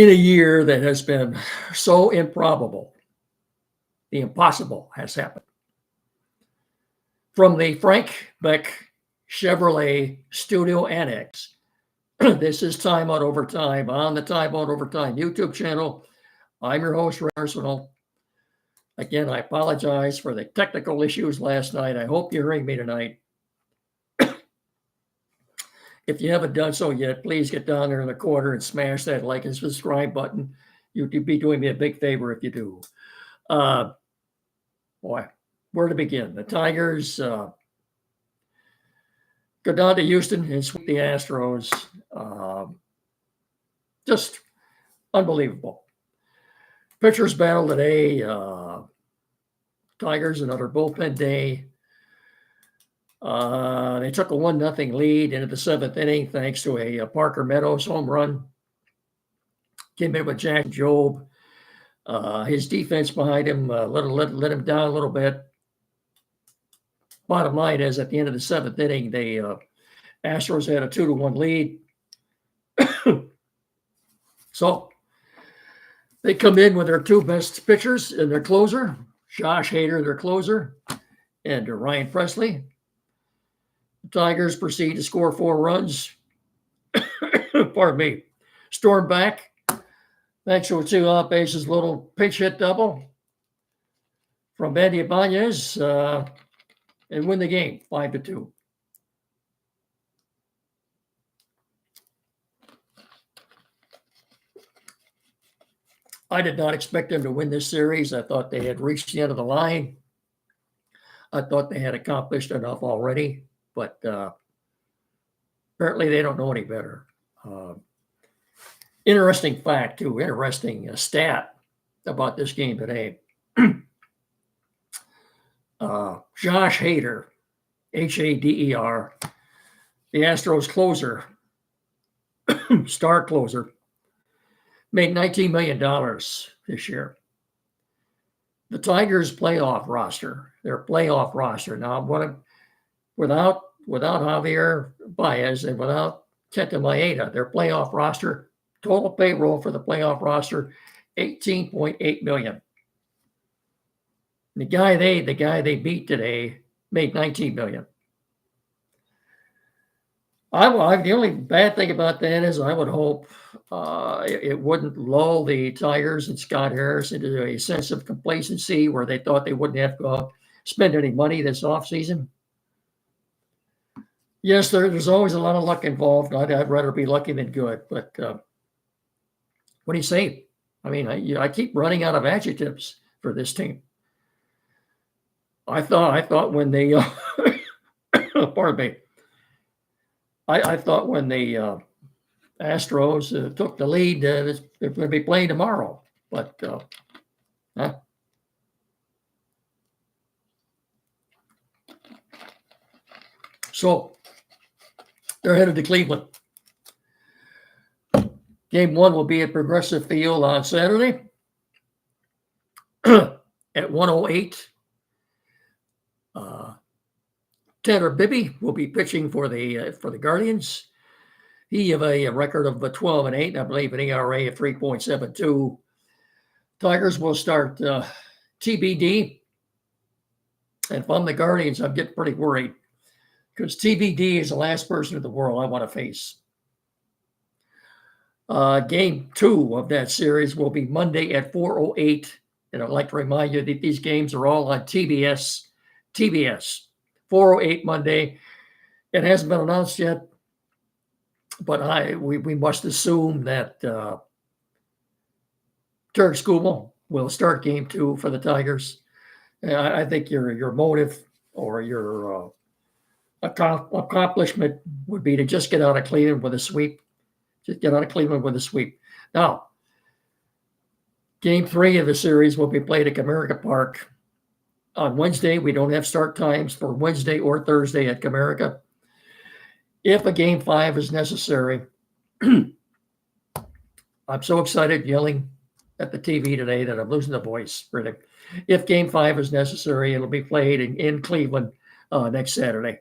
in a year that has been so improbable. The impossible has happened. From the Frank Beck Chevrolet Studio Annex, this is Time Out Overtime on the Time Out Overtime YouTube channel. I'm your host, Ray Arsenal. Again, I apologize for the technical issues last night. I hope you're hearing me tonight. If you haven't done so yet, please get down there in the corner and smash that like and subscribe button. You'd be doing me a big favor if you do. Boy, where to begin? The Tigers go down to Houston and sweep the Astros. Just unbelievable. Pitchers battle today. Tigers, another bullpen day. They took a 1-0 lead into the 7th inning thanks to a Parker Meadows home run. Came in with Jack Jobe. His defense behind him let him down a little bit. Bottom line is, at the end of the 7th inning, the Astros had a 2-1 lead. So they come in with their two best pitchers and their closer, Josh Hader, their closer, and Ryan Presley. The Tigers proceed to score 4 runs. Pardon me. Storm back. Thanks to a 2 off bases little pinch hit double from Andy Ibanez and win the game 5-2. I did not expect them to win this series. I thought they had reached the end of the line. I thought they had accomplished enough already, but apparently they don't know any better. Interesting fact, too, interesting stat about this game today. Josh Hader, Hader, the Astros closer, star closer, made $19 million this year. The Tigers' playoff roster, their playoff roster. Now, without Javier Baez and without Kenta Maeda, their playoff roster, total payroll for the playoff roster, $18.8 million. The guy they beat today made $19 million. The only bad thing about that is I would hope it wouldn't lull the Tigers and Scott Harris into a sense of complacency where they thought they wouldn't have to spend any money this offseason. Yes, there's always a lot of luck involved. I'd rather be lucky than good. But what do you say? I mean, I keep running out of adjectives for this team. I thought when they pardon me. I thought when the Astros took the lead, they're going to be playing tomorrow. But so they're headed to Cleveland. Game 1 will be at Progressive Field on Saturday at 1:08. Tanner Bibby will be pitching for the Guardians. He have a record of 12-8, and I believe an ERA of 3.72. Tigers will start TBD. And if I'm the Guardians, I'm getting pretty worried because TBD is the last person in the world I want to face. Game 2 of that series will be Monday at 4:08. And I'd like to remind you that these games are all on TBS. 4:08 Monday. It hasn't been announced yet, but we must assume that Turk Skubal will start game 2 for the Tigers. I think your motive or your accomplishment would be to just get out of Cleveland with a sweep. Just get out of Cleveland with a sweep. Now, game 3 of the series will be played at Comerica Park. On Wednesday, we don't have start times for Wednesday or Thursday at Comerica. If a game 5 is necessary, I'm so excited yelling at the TV today that I'm losing the voice. Really. If game 5 is necessary, it'll be played in Cleveland next Saturday.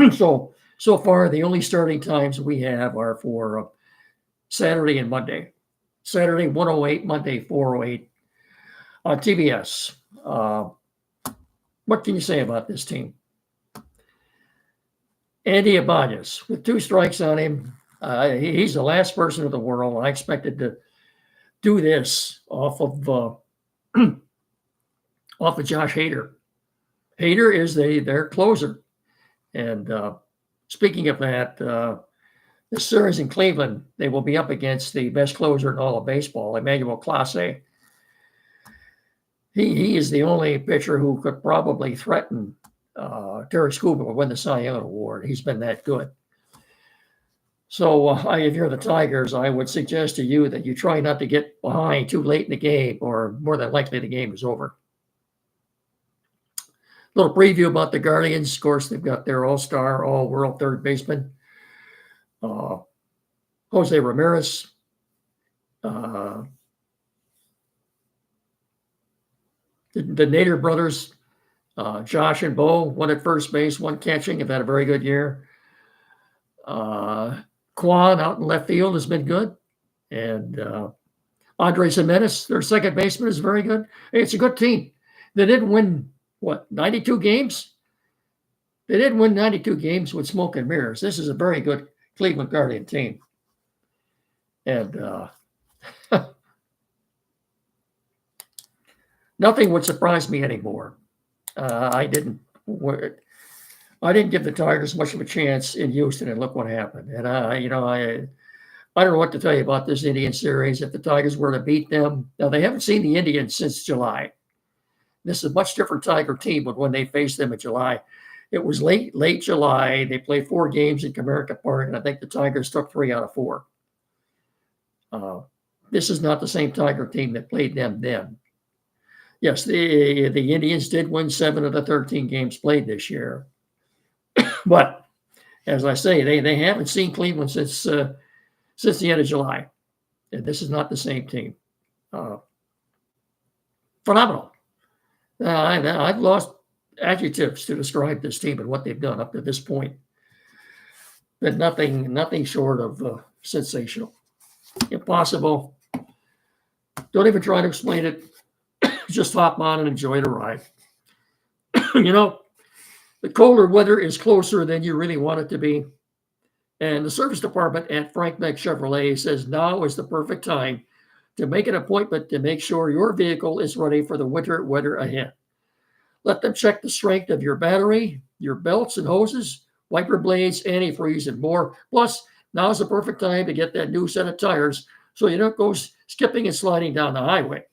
So far, the only starting times we have are for Saturday and Monday. Saturday 108, Monday 408 on TBS. What can you say about this team? Andy Ibanez, with 2 strikes on him, he's the last person in the world I expected to do this off of off of Josh Hader. Hader is their closer. And speaking of that, the series in Cleveland, they will be up against the best closer in all of baseball, Emmanuel Clase. He is the only pitcher who could probably threaten Terry Scuba to win the Cy Young Award. He's been that good. So if you're the Tigers, I would suggest to you that you try not to get behind too late in the game, or more than likely the game is over. Little preview about the Guardians. Of course, they've got their all-star, all-world third baseman, Jose Ramirez. The Nader brothers, Josh and Bo, one at first base, one catching, have had a very good year. Quan out in left field has been good. And Andres Jimenez, their second baseman, is very good. Hey, it's a good team. They didn't win, 92 games? They didn't win 92 games with smoke and mirrors. This is a very good Cleveland Guardian team. And nothing would surprise me anymore. I didn't give the Tigers much of a chance in Houston, and look what happened. And I don't know what to tell you about this Indian series. If the Tigers were to beat them, now they haven't seen the Indians since July. This is a much different Tiger team when they faced them in July. It was late July. They played 4 games in Comerica Park, and I think the Tigers took 3 out of 4. This is not the same Tiger team that played them then. Yes, the Indians did win 7 of the 13 games played this year. But as I say, they haven't seen Cleveland since the end of July. And this is not the same team. Phenomenal. I've lost adjectives to describe this team and what they've done up to this point. But nothing short of sensational. Impossible. Don't even try to explain it. Just hop on and enjoy the ride. The colder weather is closer than you really want it to be. And the service department at Frank Beck Chevrolet says now is the perfect time to make an appointment to make sure your vehicle is ready for the winter weather ahead. Let them check the strength of your battery, your belts and hoses, wiper blades, antifreeze, and more. Plus, now is the perfect time to get that new set of tires so you don't go skipping and sliding down the highway.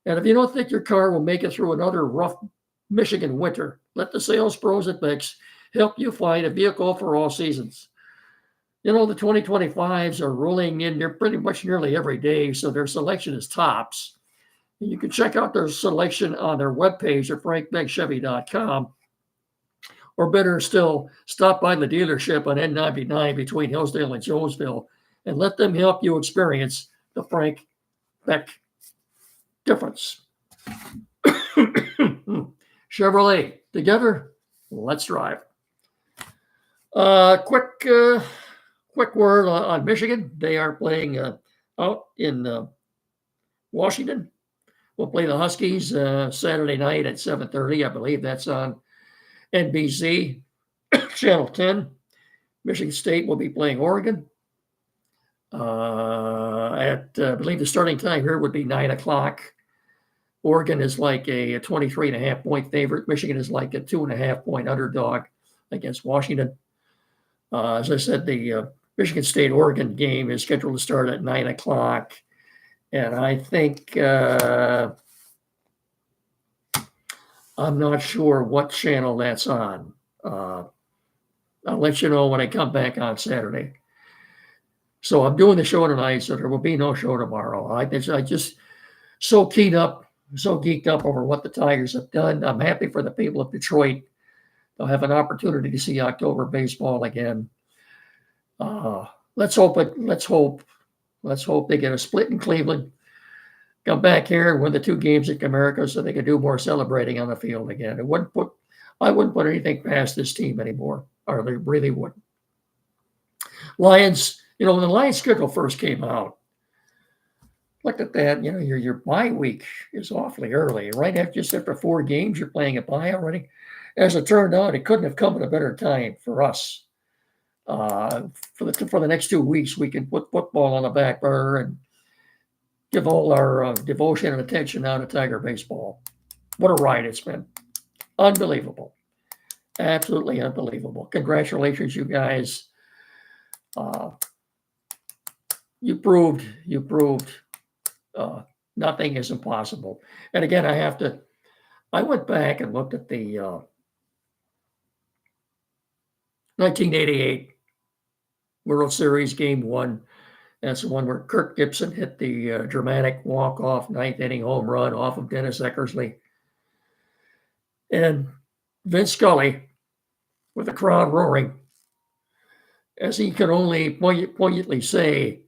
And if you don't think your car will make it through another rough Michigan winter, let the sales pros at Beck's help you find a vehicle for all seasons. The 2025s are rolling in there pretty much nearly every day, so their selection is tops. And you can check out their selection on their webpage at frankbeckchevy.com. Or better still, stop by the dealership on N99 between Hillsdale and Jonesville and let them help you experience the Frank Beck difference. Chevrolet, together, let's drive. Quick word on Michigan. They are playing out in Washington. We'll play the Huskies Saturday night at 7:30. I believe that's on NBC, Channel 10. Michigan State will be playing Oregon. I believe the starting time here would be 9 o'clock. Oregon is like a 23.5 point favorite. Michigan is like a 2.5 point underdog against Washington. As I said, the Michigan State-Oregon game is scheduled to start at 9 o'clock. And I think I'm not sure what channel that's on. I'll let you know when I come back on Saturday. So I'm doing the show tonight, so there will be no show tomorrow. I just so geeked up over what the Tigers have done. I'm happy for the people of Detroit. They'll have an opportunity to see October baseball again. Let's hope they get a split in Cleveland, come back here and win the 2 games at Comerica so they can do more celebrating on the field again. I wouldn't put anything past this team anymore, or they really wouldn't. Lions, when the Lions schedule first came out, looked at that. Your bye week is awfully early, right? After just after 4 games, you're playing a bye already. As it turned out, it couldn't have come at a better time for us. For the next 2 weeks, we can put football on the back burner and give all our devotion and attention now to Tiger baseball. What a ride it's been! Unbelievable, absolutely unbelievable. Congratulations, you guys. You proved nothing is impossible. And again, I went back and looked at the 1988 World Series Game 1. That's the one where Kirk Gibson hit the dramatic walk-off ninth inning home run off of Dennis Eckersley. And Vince Scully, with the crowd roaring, as he could only poignantly say,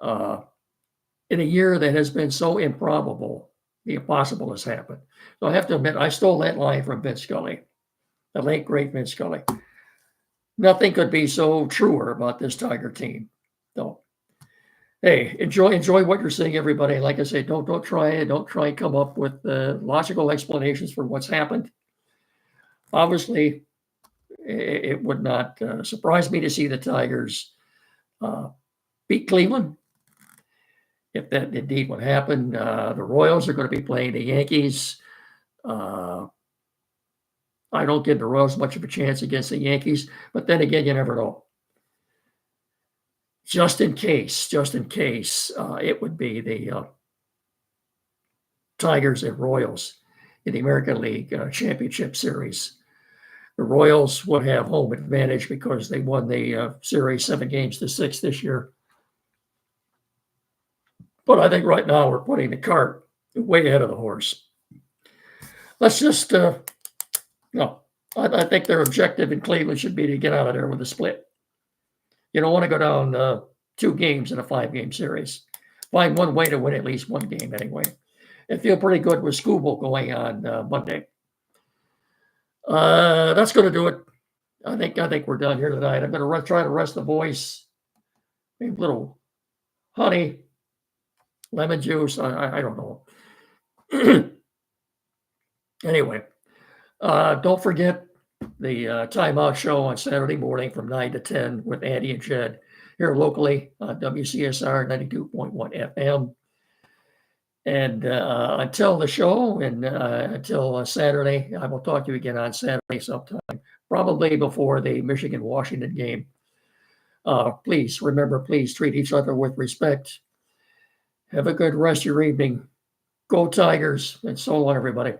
in a year that has been so improbable, the impossible has happened. So I have to admit, I stole that line from Vince Scully, the late, great Vince Scully. Nothing could be so truer about this Tiger team. So, hey, enjoy what you're seeing, everybody. Like I say, don't try and come up with logical explanations for what's happened. Obviously, it would not surprise me to see the Tigers beat Cleveland. If that indeed would happen, the Royals are going to be playing the Yankees. I don't give the Royals much of a chance against the Yankees, but then again, you never know. Just in case, it would be the Tigers and Royals in the American League Championship Series. The Royals would have home advantage because they won the series 7-6 this year. But I think right now we're putting the cart way ahead of the horse. Let's just, I think their objective in Cleveland should be to get out of there with a split. You don't want to go down 2 games in a 5-game series. Find one way to win at least one game anyway. I feel pretty good with Scooble going on Monday. That's going to do it. I think we're done here tonight. I'm going to try to rest the voice. Maybe a little honey, lemon juice. I don't know. Anyway, don't forget the Timeout Show on Saturday morning from 9 to 10 with Andy and Jed here locally on WCSR 92.1 FM. And until the show and until Saturday, I will talk to you again on Saturday sometime, probably before the Michigan-Washington game. Please treat each other with respect. Have a good rest of your evening. Go Tigers, and so long, everybody.